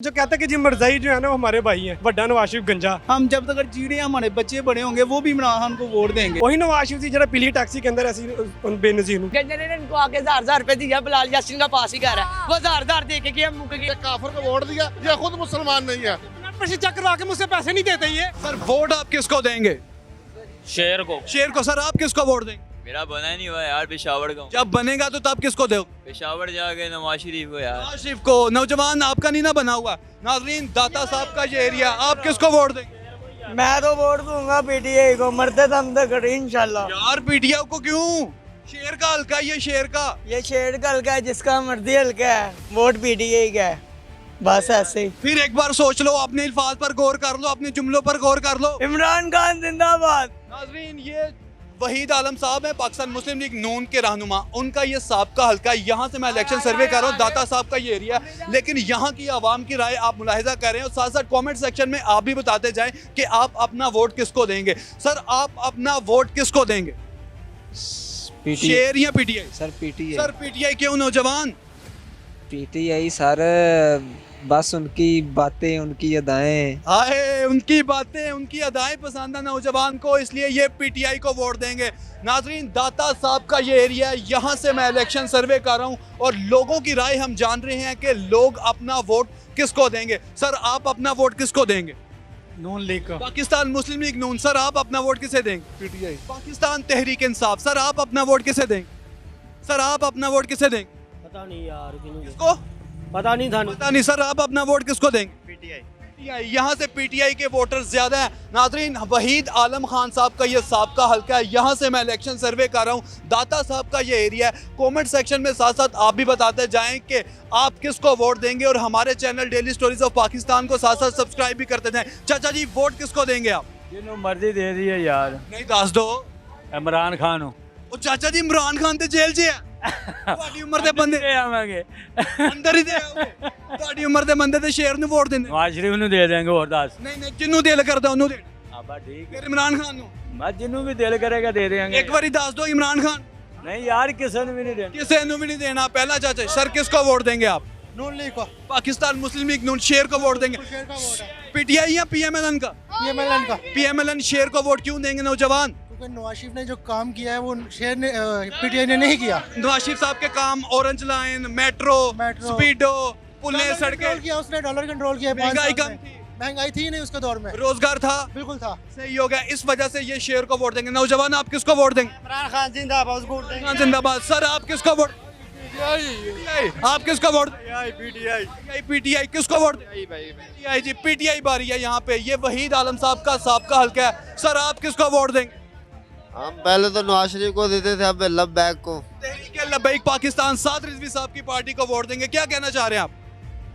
जो कहते हैं कि जी मरजाई जो है ना वो हमारे भाई हैं, वड्डा नवाज शरीफ गंजा। हम जब तक जीड़े हमारे बच्चे बड़े होंगे वो भी इमरान खान को वोट देंगे। वही नवाज शरीफ थी जरा पीली टैक्सी के अंदर ऐसी बेनजीर हूँ। गंजे ने इनको आके 1000 रुपए दिया, बिलाल यासीन का पास ही कर रहा है, वो 1000 दे के गया मुक गया। काफिर को वोट दिया, ये खुद मुसलमान नहीं है। चेक करवा के मुझसे पैसे नहीं देते ये। सर वोट आप किसको देंगे? शेर को। शेर को। सर आप किसको वोट देंगे? मेरा बना ही नहीं हुआ यार, पेशावर का हूँ। जब बनेगा तो तब किसको दोगे? पेशावर जाके नवाज शरीफ को यार। नवाज शरीफ को। नौजवान आपका नहीं ना बना हुआ। नाजरीन दाता साहब का ये एरिया, आप किसको वोट देंगे? मैं तो वोट दूंगा पीटीआई को, मरते दम तक खड़े इंशाल्लाह। यार पीटीआई को क्यों? शेर का हल्का, ये शेर का। ये शेर का हल्का है, जिसका मर्जी हल्का है, वोट पीटीआई का है, बस ऐसे ही। फिर एक बार सोच लो, अपने अल्फाज पर गौर कर लो, अपने जुमलों पर गौर कर लो। इमरान खान जिंदाबाद। नाजरीन ये वहीद आलम साहब है, पाकिस्तान मुस्लिम लीग नून के रहनुमा। उनका ये साहब का हल्का है, यहाँ से मैं इलेक्शन सर्वे कर रहा हूँ, दाता साहब का ये एरिया। लेकिन यहाँ की आवाम की राय आप मुलाहिजा कर रहे हैं और साथ साथ कमेंट सेक्शन में आप भी बताते जाएं कि आप अपना वोट किसको देंगे। सर आप अपना वोट किसको देंगे? शेर या PTI? Sir PTI. Sir PTI क्यों नौजवान? पीटीआई सर, बस उनकी बातें उनकी अदाएं। आए उनकी बातें उनकी अदाएं पसंद है नौजवान को, इसलिए ये पीटीआई को वोट देंगे। नाजरीन दाता साहब का ये एरिया है, यहाँ से मैं इलेक्शन सर्वे कर रहा हूँ और लोगों की राय हम जान रहे हैं कि लोग अपना वोट किसको देंगे। सर आप अपना वोट किसको देंगे? नून लीग का। पाकिस्तान मुस्लिम लीग नून। सर आप अपना वोट किसे देंगे? पीटीआई। पाकिस्तान तहरीक इंसाफ। सर आप अपना वोट किसे देंगे? सर आप अपना वोट किसे देंगे? पता नहीं यार किसको पता नहीं था। पता नहीं। सर आप अपना वोट किसको देंगे? पीटीआई। यहाँ से पीटीआई के वोटर ज्यादा हैं। नाजरीन वहीद आलम खान साहब का ये साबका हल्का है, यहाँ से मैं इलेक्शन सर्वे कर रहा हूँ। दाता साहब का ये एरिया है। कमेंट सेक्शन में साथ साथ आप भी बताते जाएं कि आप किसको वोट देंगे और हमारे channel daily stories of Pakistan को साथ साथ सब्सक्राइब भी करते जाएं। चाचा जी वोट किसको देंगे आप? जिन्हों मर्जी दे दी है यार। नहीं दस दो। इमरान खान हो। ओ चाचा जी इमरान खान ते जेल 'ਚ है। ਤੁਹਾਡੀ ਉਮਰ ਦੇ ਬੰਦੇ ਆਵਾਂਗੇ ਅੰਦਰ ਹੀ ਦੇ ਆਓਗੇ। ਤੁਹਾਡੀ ਉਮਰ ਦੇ ਬੰਦੇ ਤੇ ਸ਼ੇਰ ਨੂੰ ਵੋਟ ਦਿੰਦੇ। ਨਵਾਜ਼ ਸ਼ਰੀਫ ਨੂੰ ਦੇ ਦੇਂਗੇ, ਹੋਰ ਦੱਸ। ਨਹੀਂ ਨਹੀਂ ਜਿੰਨੂੰ ਦਿਲ ਕਰਦਾ ਉਹਨੂੰ ਦੇ। ਆਬਾ ਠੀਕ ਫਿਰ ਇਮਰਾਨ ਖਾਨ ਨੂੰ ਮੈਂ ਜਿਹਨੂੰ ਵੀ ਦਿਲ ਕਰੇਗਾ ਦੇ ਦੇਂਗੇ। ਇੱਕ ਵਾਰੀ ਦੱਸ ਦਿਓ ਇਮਰਾਨ ਖਾਨ। नहीं यार किसी ने भी नहीं देना। किसी ने भी नहीं देना। पहला चाचा सर किसको वोट देंगे आप? नून लीग को। पाकिस्तान मुस्लिम लीग नून शेर को वोट देंगे। शेर का वोट है। पीटीआई या पीएमएलएन का? पीएमएलएन का। पीएमएलएन शेर को वोट क्यों देंगे नौजवान? क्योंकि नवाज शरीफ ने जो काम किया है वो शेर ने पीटीआई ने नहीं किया। नवाज शरीफ साहब के काम ऑरेंज लाइन, मेट्रो, स्पीडो, पुलें, सड़कें किया उसने, डॉलर कंट्रोल किया। महंगाई कम थी। महंगाई थी नहीं उसके दौर में। रोजगार था। बिल्कुल था। सही हो गया। इस वजह से ये शेर को वोट देंगे। नौजवान आप किसको वोट देंगे? इमरान खान जिंदाबाद, वोट देंगे। जिंदाबाद। सर आप किसको वोट? आप किसको वोट? पीटीआई। किसको वोट? पीटीआई जी। पीटीआई बारी है यहाँ पे। ये वहीद आलम साहब का साबका हल्का है। सर आप किसको वोट देंगे? हम पहले तो नवाज शरीफ को देते थे, अब लब बैग को। तहरीक लब्बैक पाकिस्तान साद रिजवी साहब की पार्टी को वोट देंगे। क्या कहना चाह रहे हैं आप?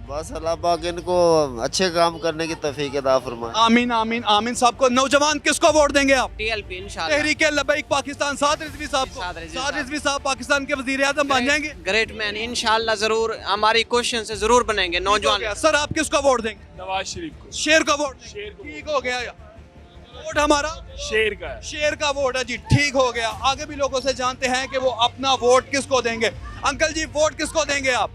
बस अल्लाह पाक इनको अच्छे काम करने की तौफीक अता फरमाए। आमीन आमीन आमीन साहब को। नौजवान किसको वोट देंगे आप? टीएलपी इंशाल्लाह। तहरीक लब्बैक पाकिस्तान साद रिजवी साहब को। साद रिजवी साहब पाकिस्तान के वजीर आज़म बन जाएंगे। ग्रेट मैन इंशाल्लाह, जरूर हमारी क्वेश्चन से जरूर बनेंगे नौजवान। सर आप किसको वोट देंगे? नवाज शरीफ को। शेर का वोट। ठीक हो गया। वोट हमारा शेर का है। शेर का वोट है जी। ठीक हो गया। आगे भी लोगों से जानते हैं कि वो अपना वोट किसको देंगे। अंकल जी वोट किसको देंगे आप?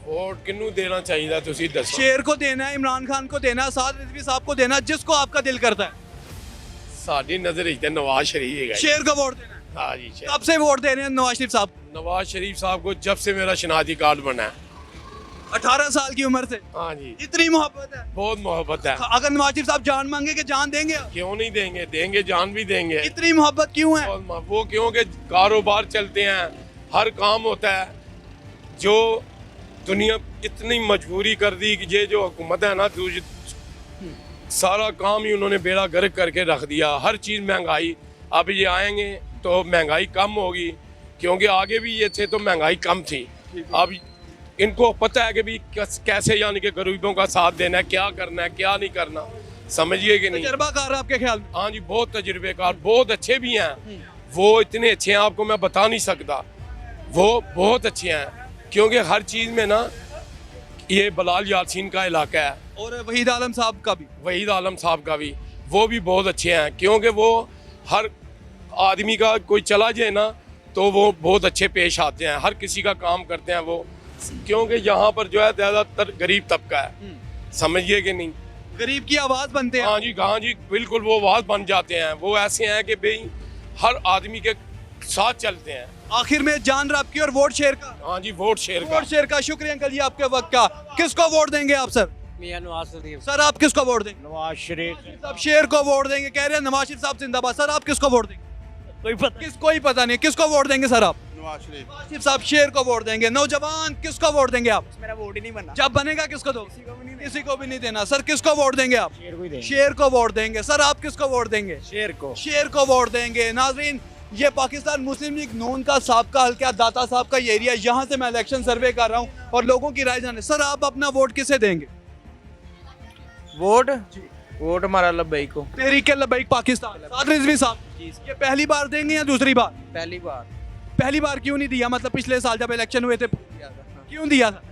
वोट किन्नू देना चाहिए तुसी दसो। शेर को देना है, इमरान खान को देना है, साद रिजवी साहब को देना है, जिसको आपका दिल करता है। साडी नजर इच ते नवाज शरीफ है। शेर को वोट देना है। हाँ जी शेर। कब से वोट दे रहे हैं नवाज शरीफ साहब? नवाज शरीफ साहब को जब से मेरा शनाख्ती कार्ड बना है। 18 साल की उम्र से। हाँ जी इतनी मोहब्बत है। बहुत मोहब्बत है। अगर नवाज शरीफ साहब जान मांगे कि जान देंगे आप? क्यों नहीं देंगे, देंगे, जान भी देंगे। इतनी मोहब्बत क्यों है? वो क्योंकि कारोबार चलते हैं, हर काम होता है। जो दुनिया इतनी मजबूरी कर दी कि ये जो हुकूमत है ना, सारा काम ही उन्होंने बेड़ा गर्क करके रख दिया। हर चीज़ महंगाई। अब ये आएंगे तो महंगाई कम होगी, क्योंकि आगे भी ये थे तो महंगाई कम थी। अब इनको पता है कि भी कैसे यानी कि गरीबों का साथ देना है, क्या करना है, क्या नहीं करना। समझिए कि नहीं? तजर्बाकार आपके ख्याल में? हाँ जी बहुत तजुर्बेकार, बहुत अच्छे भी हैं। वो इतने अच्छे हैं आपको मैं बता नहीं सकता। वो बहुत अच्छे हैं क्योंकि हर चीज़ में ना, ये बिलाल यासीन का इलाका है और वहीद आलम साहब का भी। वहीद आलम साहब का भी, वो भी बहुत अच्छे हैं क्योंकि वो हर आदमी का कोई चला जाए ना तो वो बहुत अच्छे पेश आते हैं, हर किसी का काम करते हैं वो। क्योंकि यहाँ पर जो है ज़्यादातर गरीब तबका है, समझिए कि नहीं। गरीब की आवाज बनते हैं। हाँ जी बिल्कुल, वो आवाज बन जाते हैं। वो ऐसे हैं कि भाई हर आदमी के साथ चलते हैं। आखिर में जान रहा आपकी और वोट शेयर का। हाँ जी, वोट शेयर का। वोट शेयर का शुक्रिया अंकल जी आपके वक्त का। किसको वोट देंगे आप सर? मियां नवाज शरीफ। सर आप किसको वोट देंगे? नवाज शरीफ। सब शेर को वोट देंगे, कह रहे हैं नवाज शरीफ साहब जिंदाबाद। सर आप किसको वोट देंगे? कोई पता नहीं, किसको वोट देंगे सर आप? नवाज शरीफ। नवाज शरीफ साहब शेर को वोट देंगे। नौजवान किसको वोट देंगे आप? मेरा वोट ही नहीं बनना। जब बनेगा किसको दो? किसी को भी नहीं देना। सर किसको वोट देंगे आप? शेर को ही देंगे। शेर को वोट देंगे। सर आप किसको वोट देंगे? शेर को। शेर को वोट देंगे। नाजरीन, ये पाकिस्तान मुस्लिम लीग नून का साबका हल्का दाता साहब का ये एरिया, यहाँ से मैं इलेक्शन सर्वे कर रहा हूँ और लोगों की राय जाने। सर आप अपना वोट किसे देंगे? वोट हमारा लब्बई को। तहरीक लबैक पाकिस्तान, साद रिजवी साहब। ये पहली बार देंगे या दूसरी बार? पहली बार। पहली बार क्यों नहीं दिया? मतलब पिछले साल जब इलेक्शन हुए थे क्यों दिया था?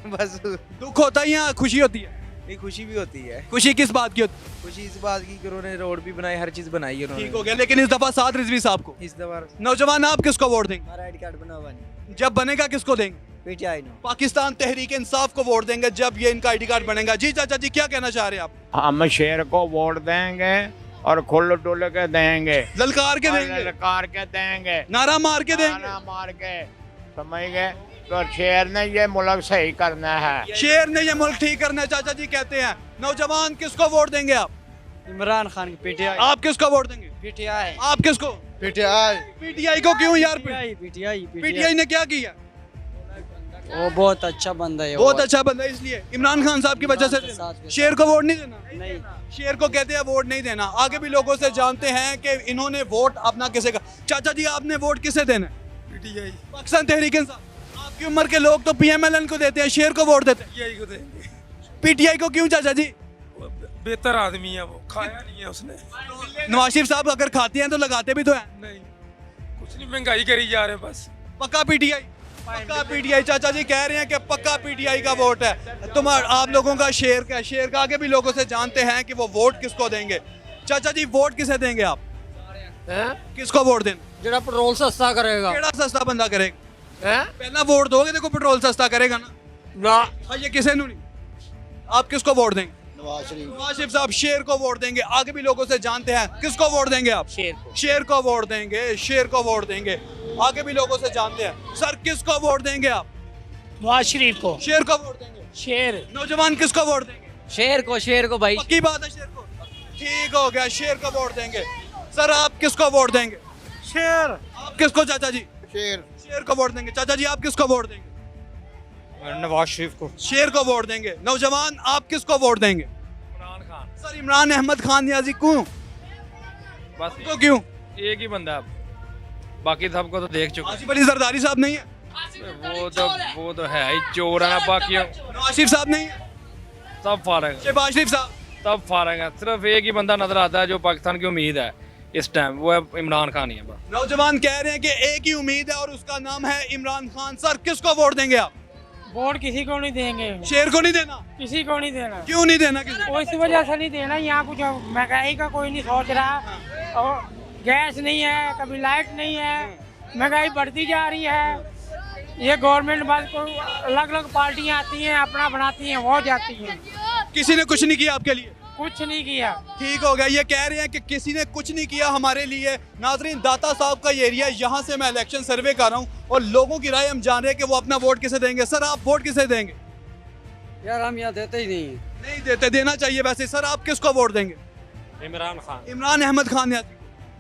बस दुख होता है या खुशी होती है? नहीं, खुशी भी होती है। खुशी किस बात की होती है? खुशी इस बात की कि उन्होंने रोड भी बनाई, हर चीज बनाई है ठीक उन्होंने। हो गया, लेकिन इस दफा साद रिजवी साहब को। इस दफा नौजवान आप किसको वोट देंगे? हमारा आईडी कार्ड बना हुआ नहीं, जब बनेगा किसको देंगे? PTI no. पाकिस्तान तहरीक इंसाफ को वोट देंगे जब ये इनका आईडी कार्ड बनेगा। जी चाचा जी क्या कहना चाह रहे हैं आप? हम शेर को वोट देंगे और खुल डुल के देंगे, ललकार के देंगे, ललकार के देंगे, नारा मार के देंगे। नारा मार के, समझ गए? तो शेर ने ये मुल्क सही करना है। शेर ने ये मुल्क ठीक करना है, चाचा जी कहते हैं। नौजवान किसको वोट देंगे आप? इमरान खान की पीटीआई। आप किसको वोट देंगे? पीटीआई। आप किसको? पीटीआई। पीटीआई को क्यों यार? पीटीआई। पीटीआई ने क्या किया? वो बहुत अच्छा बंदा है। बहुत अच्छा बंदा है, इसलिए इमरान खान साहब की वजह से देना। शेर को वोट नहीं देना। नहीं, शेर को कहते हैं वोट नहीं देना। आगे भी लोगों से जानते हैं कि इन्होंने वोट अपना किसे का। चाचा जी आपने वोट किसे देना है? पीटीआई। पाकिस्तान तहरीक इंसाफ। आपकी उम्र के लोग तो पीएमएलएन को देते हैं, शेर को वोट देते हैं। पीटीआई को देंगे। पीटीआई को क्यों चाचा जी? बेहतर आदमी है, वो खाया नहीं है उसने। नवाज शरीफ साहब अगर खाते हैं तो लगाते भी तो हैं। नहीं, कुछ नहीं, महंगाई करी जा रहे बस। पक्का पीटीआई। पक्का पीटीआई। चाचा जी कह रहे हैं कि पक्का पीटीआई का वोट है। तुम्हारा आप लोगों का शेर का, शेर का आगे भी लोगों से जानते हैं कि वो वोट किसको देंगे। चाचा जी वोट किसे देंगे आप? किसको वोट देना? जरा पेट्रोल सस्ता करेगा। केड़ा सस्ता बंदा करेगा? पहला वोट दोगे, देखो पेट्रोल सस्ता करेगा ना। हाँ, ये किसे नहीं। आप किसको वोट देंगे? नवाज शरीफ। नवाज शरीफ साहब शेर को वोट देंगे। आगे भी लोगों से जानते हैं। किसको वोट देंगे आप? शेर को। शेर को वोट देंगे। शेर को वोट देंगे। आगे भी लोगों से जानते हैं। सर किसको वोट देंगे आप? नवाज शरीफ को। शेर को वोट देंगे। शेर। नौजवान किसको वोट देंगे? शेर को भाई। पक्की बात है, शेर को। ठीक हो गया, शेर को वोट देंगे। सर आप किसको वोट देंगे? शेर। आप किसको चाचा जी? शेर। शेर को वोट देंगे। चाचा जी आप किसको वोट देंगे? नवाज शरीफ को। शेर को वोट देंगे। नौजवान आप किसको वोट देंगे? इमरान खान। सर इमरान अहमद खान नियाजी क्यों? बस तो क्यों? एक ही बंदा, बाकी सबको तो देख चुके। आसिफ अली जरदारी साहब नहीं है? वो तो है ही चोर है, बाकी नवाज शरीफ साहब नहीं है? सब फारग, शहबाज शरीफ साहब? सब फारग है। सिर्फ एक ही बंदा नजर आता है जो पाकिस्तान की उम्मीद है इस टाइम, वो है इमरान खान ही है बस। नौजवान कह रहे हैं कि एक ही उम्मीद है और उसका नाम है इमरान खान। सर किसको वोट देंगे आप? वोट किसी को नहीं देंगे। शेर को नहीं देना? किसी को नहीं देना। क्यों नहीं देना? किसी वो इस वजह से नहीं देना, यहाँ कुछ महंगाई का कोई नहीं सोच रहा और गैस नहीं है, कभी लाइट नहीं है, महंगाई बढ़ती जा रही है। ये गवर्नमेंट बस को अलग अलग पार्टियाँ आती हैं, अपना बनाती हैं, वो जाती हैं। किसी ने कुछ नहीं किया आपके लिए? कुछ नहीं किया। ठीक हो गया। ये कह रहे हैं कि किसी ने कुछ नहीं किया हमारे लिए। नाजरीन दाता साहब का ये एरिया, यहाँ से मैं इलेक्शन सर्वे कर रहा हूँ और लोगों की राय हम जान रहे हैं कि वो अपना वोट किसे देंगे। सर आप वोट किसे देंगे? यार हम यहाँ देते ही नहीं। नहीं देते, देना चाहिए वैसे। सर आप किसको वोट देंगे? इमरान खान। इमरान अहमद खान यार।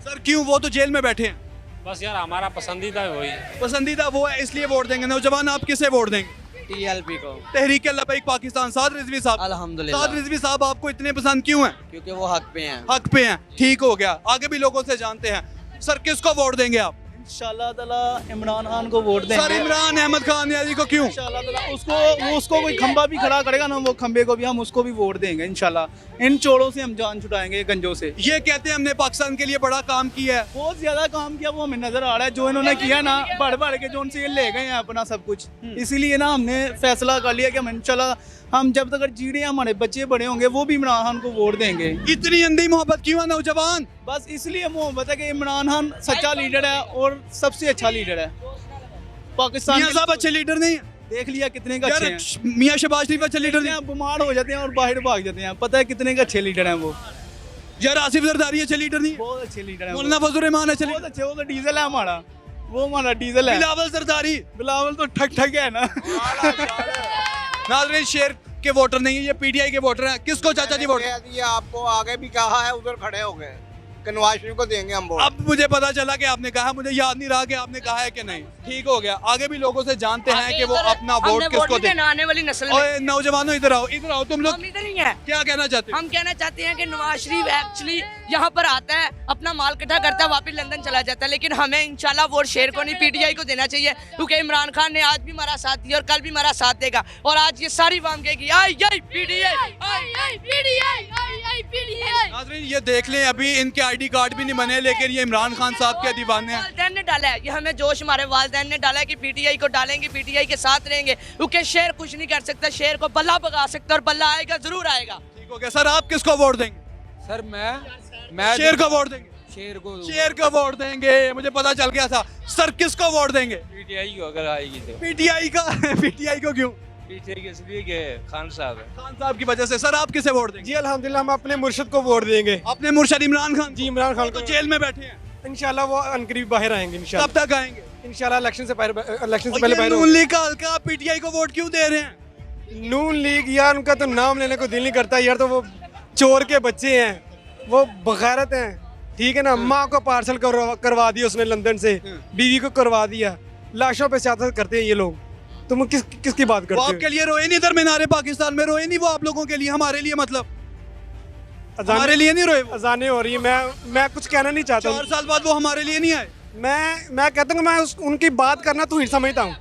सर क्यों? वो तो जेल में बैठे हैं। बस यार हमारा पसंदीदा वही है। पसंदीदा वो है, इसलिए वोट देंगे। नौजवान आप किसे वोट देंगे? टीएलपी को। तहरीक लबैक पाकिस्तान, साद रिजवी साहब। अल्हम्दुलिल्लाह। साद रिजवी साहब आपको इतने पसंद क्यों हैं? क्योंकि वो हक पे हैं। हक पे हैं। ठीक हो गया। आगे भी लोगों से जानते हैं। सर किसको वोट देंगे आप? इंशाल्लाह ताला इमरान खान को वोट सर इमरान अहमद खान यारी को क्यों? इंशाल्लाह ताला उसको कोई खंबा भी खड़ा करेगा ना, वो खंबे को भी हम उसको भी वोट देंगे इंशाल्लाह। इन चोरों से हम जान छुड़ाएंगे, गंजों से। ये कहते हैं हमने पाकिस्तान के लिए बड़ा काम किया है। बहुत ज्यादा काम किया, वो हमें नजर आ रहा है जो इन्होंने किया ना, बढ़ बढ़ के जो उनसे ये ले गए हैं अपना सब कुछ। इसीलिए ना हमने फैसला कर लिया कि हम इंशाल्लाह हम जब तक जीड़े हमारे बच्चे बड़े होंगे वो भी इमरान खान को वोट देंगे। इतनी अंधी मोहब्बत क्यों है नौजवान? बस इसलिए मोहब्बत है कि इमरान खान सच्चा लीडर है और सबसे अच्छा लीडर है पाकिस्तान मियां साहब अच्छे लीडर नहीं है? देख लिया कितने का अच्छे हैं। मियां शहबाज शरीफ अच्छे लीडर हैं, बीमार हो जाते हैं और बाहर भाग जाते हैं, पता है कितने का अच्छे लीडर हैं वो। यार आसिफ जरदारी अच्छे लीडर नहीं, बहुत अच्छे लीडर हैं। मौलाना फजल रहमान अच्छे, बहुत अच्छे, वो तो डीजल है हमारा, वो हमारा डीजल है। बिलावल जरदारी, बिलावल तो ठग ठग है ना। नाज़रीन, शेर के वोटर नहीं है, ये पीटीआई के वोटर हैं। किसको चाचा जी वोट? ये आपको आगे भी कहा है, उधर खड़े हो गए कि नवाज शरीफ को देंगे हम वोट। अब मुझे पता चला कि आपने कहा, मुझे याद नहीं रहा कि आपने कहा है कि नहीं। ठीक हो गया, आगे भी लोगों से जानते हैं कि वो अपना वोट किसको दें। आने वाली नस्ल ओए नौजवानों, इधर आओ तुम लोग। हम इधर ही हैं। क्या कहना चाहते हो? हम कहना चाहते हैं कि नवाज शरीफ एक्चुअली यहाँ पर आता है, अपना माल इकट्ठा करता है, वापस लंदन चला जाता है, लेकिन हमें इंशाल्लाह वोट शेर को नहीं पीटीआई को देना चाहिए, क्योंकि इमरान खान ने आज भी हमारा साथ दिया और कल भी हमारा साथ देगा, और आज ये सारी वाम कहेगी आई आई पीटीआई, आई आई पीटीआई, आई आई पीटीआई। नाज़रीन, ये देख लें, अभी इनके आईडी कार्ड भी नहीं बने, लेकिन ये इमरान खान साहब के दीवाने हैं। वालदैन ने डाला है, ये हमें जोश हमारे वालदैन ने डाला है कि पीटीआई को डालेंगे, पीटीआई के साथ रहेंगे, क्योंकि शेर कुछ नहीं कर सकता, शेर को बल्ला भगा सकता, और बल्ला आएगा, जरूर आएगा। ठीक हो गया सर, आप किसको वोट देंगे? सर मैं शेर को वोट देंगे। शेर को शेर को वोट देंगे, मुझे पता चल गया था। सर किसको वोट देंगे? पीटीआई को अगर आएगी तो। पीटीआई का। पीटीआई को क्यों? पीटीआई के इसलिए कि खान साहब है। खान साहब की वजह से। सर आप किसे वोट देंगे? जी अल्हम्दुलिल्लाह हम अपने मुर्शिद को वोट देंगे। अपने मुर्शिद इमरान खान? जी इमरान खान तो को जेल में बैठे हैं, इंशाल्लाह वो अनकरीब बाहर आएंगे इंशाल्लाह। कब तक आएंगे? इंशाल्लाह इलेक्शन से पहले और ये नून लीग का हल्का पीटीआई को वोट क्यों दे रहे हैं? नून लीग यार, उनका तो नाम लेने को दिल नहीं करता यार, तो वो चोर के बच्चे हैं, वो बगैरत हैं, ठीक है ना। माँ को पार्सल करवा दिया उसने लंदन से, बीवी को करवा दिया, लाशों पे सियासत करते हैं ये लोग। तुम किसकी बात वो करते हो? आपके लिए रोए नहीं, दरमिनारे पाकिस्तान में रोए नहीं वो आप लोगों के लिए, हमारे लिए मतलब हमारे लिए नहीं रोए। अजानें हो रही है, मैं कुछ कहना नहीं चाहता। 4 साल बाद वो हमारे लिए नहीं आए। मैं कहता हूँ, मैं उनकी बात करना तोहीन समझता हूँ,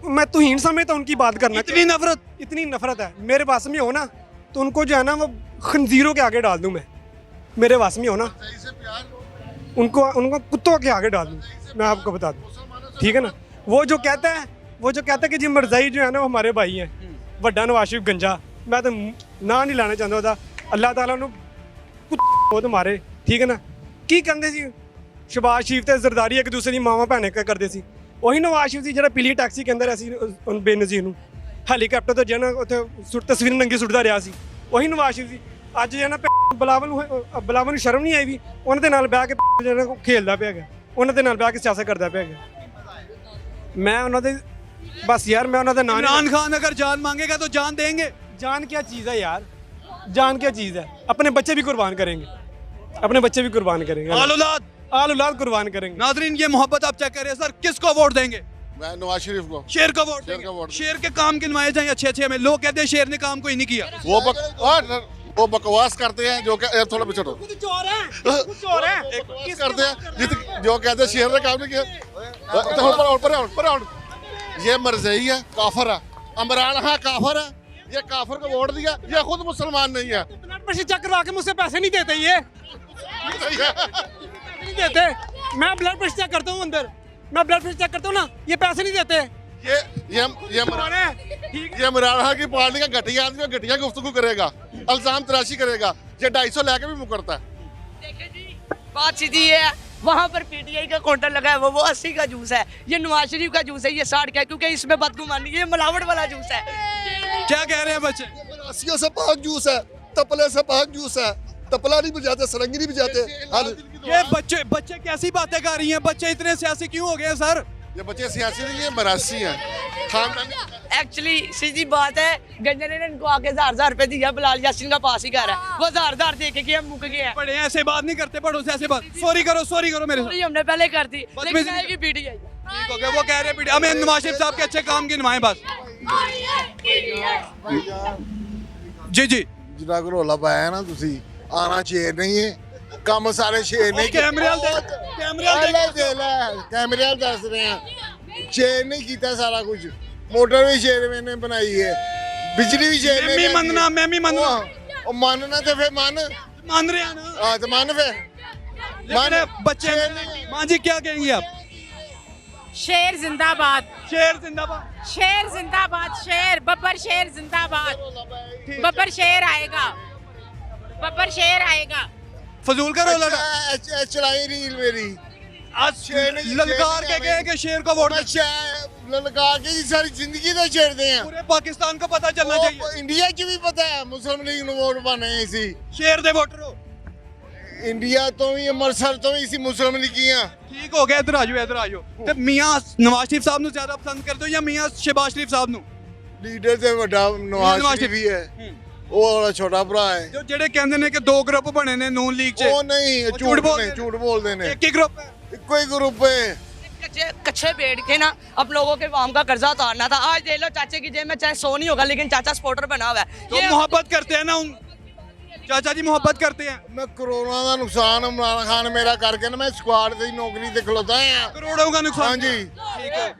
मैं तोहीन समझता हूँ उनकी बात करना। इतनी नफरत है, मेरे पास में हो ना तो उनको जो है ना वो खंजीरों के आगे डाल दूँ मैं, मेरे वास में हो ना उनको कुत्तों के आगे डाल दूँ, मैं आपको बता दूँ, ठीक है ना। वो जो कहता है कि जी मरजाई जो है ना वो हमारे भाई हैं, वड्डा नवाज शरीफ गंजा, मैं तो ना नहीं लाना चाहता था। अल्लाह ताला ने वो तो मारे, ठीक है ना। की करते सी शहबाज शरीफ ਤੇ ਜ਼ਰਦਾਰੀ ਇੱਕ ਦੂਸਰੇ ਦੀ ਮਾਵਾਂ ਭੈਣੇ ਕਰਦੇ ਸੀ, ਉਹੀ ਨਵਾਜ਼ ਸ਼ਰੀਫ ਸੀ ਜਿਹੜਾ ਪੀਲੀ ਟੈਕਸੀ ਕੇ ਅੰਦਰ ਅਸੀਂ ਬੇਨਜ਼ੀਰ ਨੂੰ ਹੈਲੀਕਾਪਟਰ ਤੋਂ ਜਿਹਨਾਂ ਉੱਥੇ ਤਸਵੀਰ ਨੰਗੀ ਸੁੱਟਦਾ ਰਿਹਾ ਸੀ, ਉਹੀ ਨਵਾਜ਼ ਸ਼ਰੀਫ ਸੀ। ਅੱਜ ਜਿਹੜਾ ਬਲਾਵਲ ਨੂੰ ਸ਼ਰਮ ਨਹੀਂ ਆਈ ਵੀ ਉਹਨਾਂ ਦੇ ਨਾਲ ਬਹਿ ਕੇ ਜਿਹੜਾ ਖੇਲਦਾ ਪਿਆ ਗਿਆ, ਉਹਨਾਂ ਦੇ ਨਾਲ ਬਹਿ ਕੇ ਸਿਆਸਤ ਕਰਦਾ ਪਿਆ ਗਿਆ। मैं उन्होंने बस यार मैं उन्होंने नाम इमरान खान अगर जान मांगेगा तो जान देंगे। जान क्या चीज़ है यार, जान क्या चीज़ है? अपने बच्चे भी कुर्बान करेंगे, अपने बच्चे भी कुर्बान करेंगे, आल औलाद कुर्बान करेंगे। नाजरीन ये मोहब्बत आप चेक करें। सर किसको वोट देंगे? मैं नवाज शरीफ को। शेर को वोट देंगे। शेर के काम गिनवाए जाएं अच्छे में। लोग कहते हैं शेर ने काम कोई नहीं किया। वो बकवास करते हैं जो थोड़ा पीछे करते हैं जो कहते हैं शेर ने काम नहीं किया। ये मरज़ई है, काफर है, इमरान खान काफर है, ये काफर को वोट दिया, ये खुद मुसलमान नहीं है। ब्लड प्रेशर चेक करवा के मुझसे पैसे नहीं देते, ये नहीं देते। मैं ब्लड प्रेशर चेक करता हूँ अंदर, मैं ब्लड प्रेशर चेक करता हूँ ना, ये पैसे नहीं देते। ये इमरान खान की पार्टी का घटिया आदमी घटिया गुफ्तगू करेगा, इल्जाम तराशी करेगा, ये 250 लेके भी मुकरता है। देखिए जी, बात सीधी है, वहाँ पर पीटीआई का काउंटर लगा है, वो 80 का जूस है, ये नवाज शरीफ का जूस है, ये 60 का है, क्योंकि इसमें बदगुमानी, ये मिलावट वाला जूस है। क्या कह रहे हैं बच्चे? रस्सियों से पाक जूस है, तपले से पाक जूस है, तपला नहीं बजाते, सरंगी नहीं बजाते। ये बच्चे कैसी बातें कर रही हैं? बच्चे इतने सियासी क्यों हो गए सर? ये बच्चे सियासी नहीं है, मरासी हैं। एक्चुअली सीधी बात है, गंजर ने इनको आके 1000 रुपए दिया, बिलाल यासीन का पास ही कर रहा है, वो 1000 दे के गया, मुक गया। बड़े ऐसे बात नहीं करते, बड़ों से ऐसे बात। सॉरी करो मेरे साथ। हमने पहले कर दी, लेकिन आएगी पीटीआई। ठीक हो गया, वो कह रहे हैं हमें नवाज शरीफ साहब के अच्छे काम गिनवाएं बस। जी जिन्ना को रौला पाया ना तुसी, आना शेर नहीं है, ਕੰਮ ਸਾਰੇ ਸ਼ੇਰ ਨਹੀਂ। कैमरे दस रहे हैं, शेर नहीं किया सारा कुछ। मोटर भी शेर ने बनाई है, बिजली भी शेर ने। मैं भी मनना मानना तो फिर मान रहे हैं ना। हाँ तो मान फिर बच्चे। मां जी क्या कहेंगी आप? शेर जिंदाबाद, शेर जिंदाबाद, शेर जिंदाबाद, शेर बब्बर शेर जिंदाबाद, बब्बर शेर आएगा, बब्बर शेर आएगा। फजूल का रोला चलाई रील मेरी आज ललकार के गए कि शेर को वोट। ललका के ही सारी जिंदगी तो छेड़ते हैं पूरे पाकिस्तान को पता चलना चाहिए ਉਹ ਇੰਡੀਆ 'ਚ ਵੀ ਪਤਾ ਹੈ ਮੁਸਲਿਮ ਲੀਗ ਨੂੰ ਵੋਟ ਪਾਣੇ ਸੀ ਸ਼ੇਰ ਦੇ ਵੋਟਰ ਹੋ ਇੰਡੀਆ ਤੋਂ ਵੀ ਅੰਮ੍ਰਿਤਸਰ ਤੋਂ ਵੀ ਸੀ ਮੁਸਲਿਮ ਲੀਗੀਆਂ ਠੀਕ ਹੋ ਗਿਆ ਇੱਧਰ ਆ ਜਾਓ ਤੇ ਮੀਆਂ ਨਵਾਜ਼ ਸ਼ਰੀਫ ਸਾਹਿਬ ਨੂੰ ਜ਼ਿਆਦਾ ਪਸੰਦ ਕਰਦੇ ਹੋ ਜਾਂ ਮੀਆਂ ਸ਼ਹਿਬਾਜ਼ ਸ਼ਰੀਫ ਸਾਹਿਬ ਨੂੰ ਲੀਡਰ ਤੇ ਵੱਡਾ ਨਵਾਜ਼ ਸ਼ਰੀਫ ਵੀ ਹੈ ਉਹ ਵਾਲਾ ਛੋਟਾ ਭਰਾ ਹੈ ਜੋ ਜਿਹੜੇ ਕਹਿੰਦੇ ਨੇ ਕਿ ਦੋ ਗਰੁੱਪ ਬਣੇ ਨੇ ਨੂਨ ਲੀਗ 'ਚ ਉਹ ਨਹੀਂ ਉਹ ਝੂਠ ਝੂਠ ਬੋਲਦੇ ਨੇ ਇੱਕ ਹੀ ਗਰੁੱਪ ਹੈ ਇੱਕੋ ਹੀ ਗਰੁੱਪ ਹੈ कच्चे बैठ के ना अब लोगों के आम का कर्जा उतारना था। आज देख लो चाचे की जेब में चाहे 100 नहीं होगा लेकिन चाचा स्पोर्टर बना हुआ है। तो मोहब्बत करते हैं ना उन चाचा जी मोहब्बत करते हैं ਮੈਂ ਕਰੋਨਾ ਦਾ ਨੁਕਸਾਨ ਇਮਰਾਨ ਖਾਨ ਮੇਰਾ ਕਰਕੇ ਨਾ ਮੈਂ ਸquad ਦੀ ਨੌਕਰੀ ਤੇ ਖਲੋਤਾ ਹਾਂ करोड़ों का नुकसान ਹਾਂਜੀ ठीक है